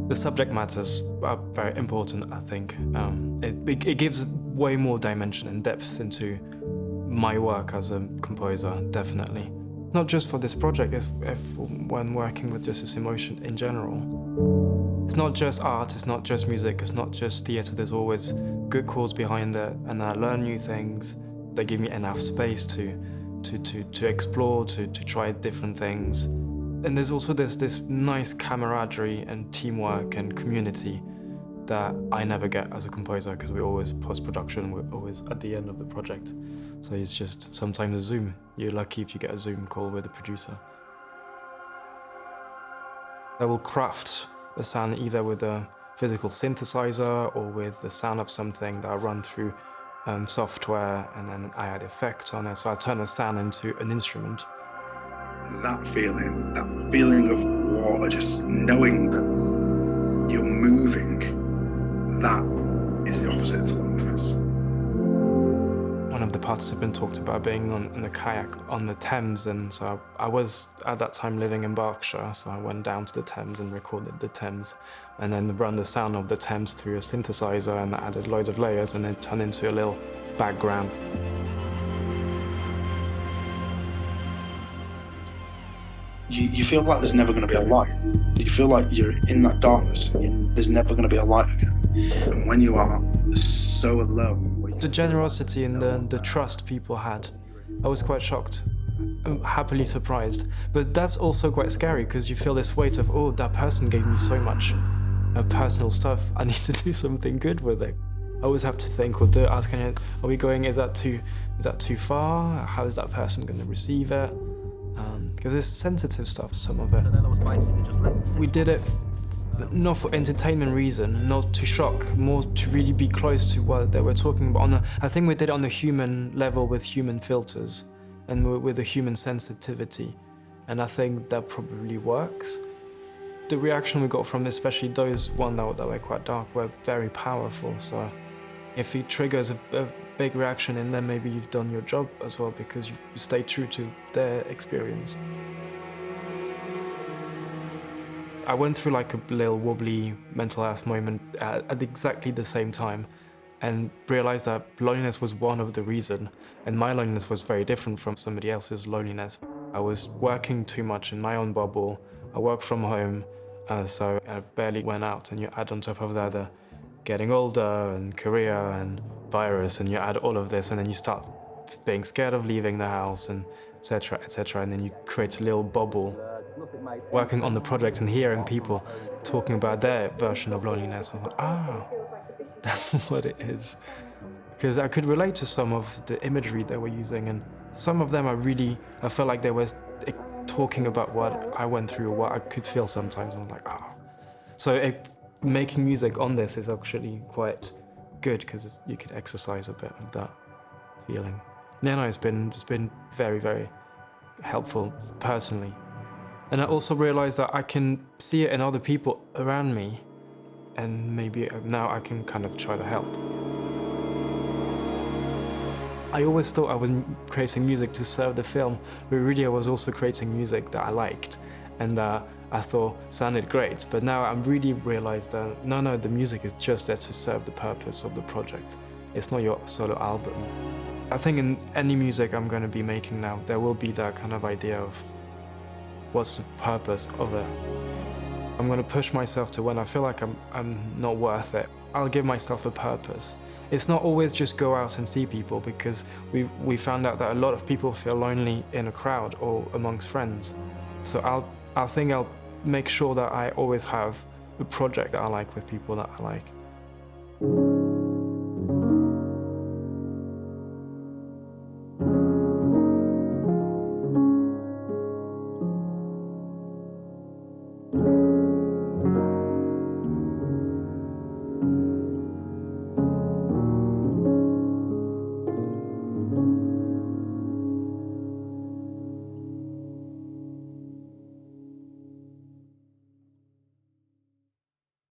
The subject matters are very important, I think. It gives way more dimension and depth into my work as a composer, definitely. Not just for this project, it's when working with just emotion in general. It's not just art, it's not just music, it's not just theatre. There's always good cause behind it, and I learn new things. They give me enough space to explore, to try different things. And there's also this nice camaraderie and teamwork and community that I never get as a composer, because we're always post-production, we're always at the end of the project. So it's just sometimes a Zoom. You're lucky if you get a Zoom call with the producer. I will craft the sound either with a physical synthesizer or with the sound of something that I run through software, and then I add effects on it. So I turn the sound into an instrument. That feeling of water, just knowing that you're moving, that is the opposite to loneliness. One of the participants talked about being on a kayak on the Thames, and so I was at that time living in Berkshire, so I went down to the Thames and recorded the Thames, and then run the sound of the Thames through a synthesizer and added loads of layers, and then turned into a little background. You feel like there's never going to be a light. You feel like you're in that darkness and there's never going to be a light again. And when you are so alone... The generosity and the trust people had, I was quite shocked. I'm happily surprised. But that's also quite scary, because you feel this weight of, oh, that person gave me so much personal stuff. I need to do something good with it. I always have to think or ask, are we going, is that too far? How is that person going to receive it? Because it's sensitive stuff, some of it. We did it not for entertainment reason, not to shock, more to really be close to what they were talking about. I think we did it on a human level with human filters and with a human sensitivity. And I think that probably works. The reaction we got from especially those ones that were quite dark were very powerful. So if it triggers a big reaction in them, maybe you've done your job as well, because you stay true to their experience. I went through like a little wobbly mental health moment at exactly the same time, and realized that loneliness was one of the reasons, and my loneliness was very different from somebody else's loneliness. I was working too much in my own bubble. I worked from home, so I barely went out, and you add on top of that the getting older and career and virus, and you add all of this, and then you start being scared of leaving the house, and etc., and then you create a little bubble. Working on the project and hearing people talking about their version of loneliness, I was like, that's what it is. Because I could relate to some of the imagery they were using, and some of them I felt like they were talking about what I went through or what I could feel sometimes, and I'm like, So making music on this is actually quite good, because you could exercise a bit of that feeling. No, it's been very, very helpful personally. And I also realized that I can see it in other people around me, and maybe now I can kind of try to help. I always thought I was creating music to serve the film, but really I was also creating music that I liked and that I thought sounded great. But now I really realized that no, the music is just there to serve the purpose of the project. It's not your solo album. I think in any music I'm going to be making now, there will be that kind of idea of what's the purpose of it. I'm going to push myself to when I feel like I'm not worth it. I'll give myself a purpose. It's not always just go out and see people, because we found out that a lot of people feel lonely in a crowd or amongst friends. So I'll make sure that I always have a project that I like with people that I like.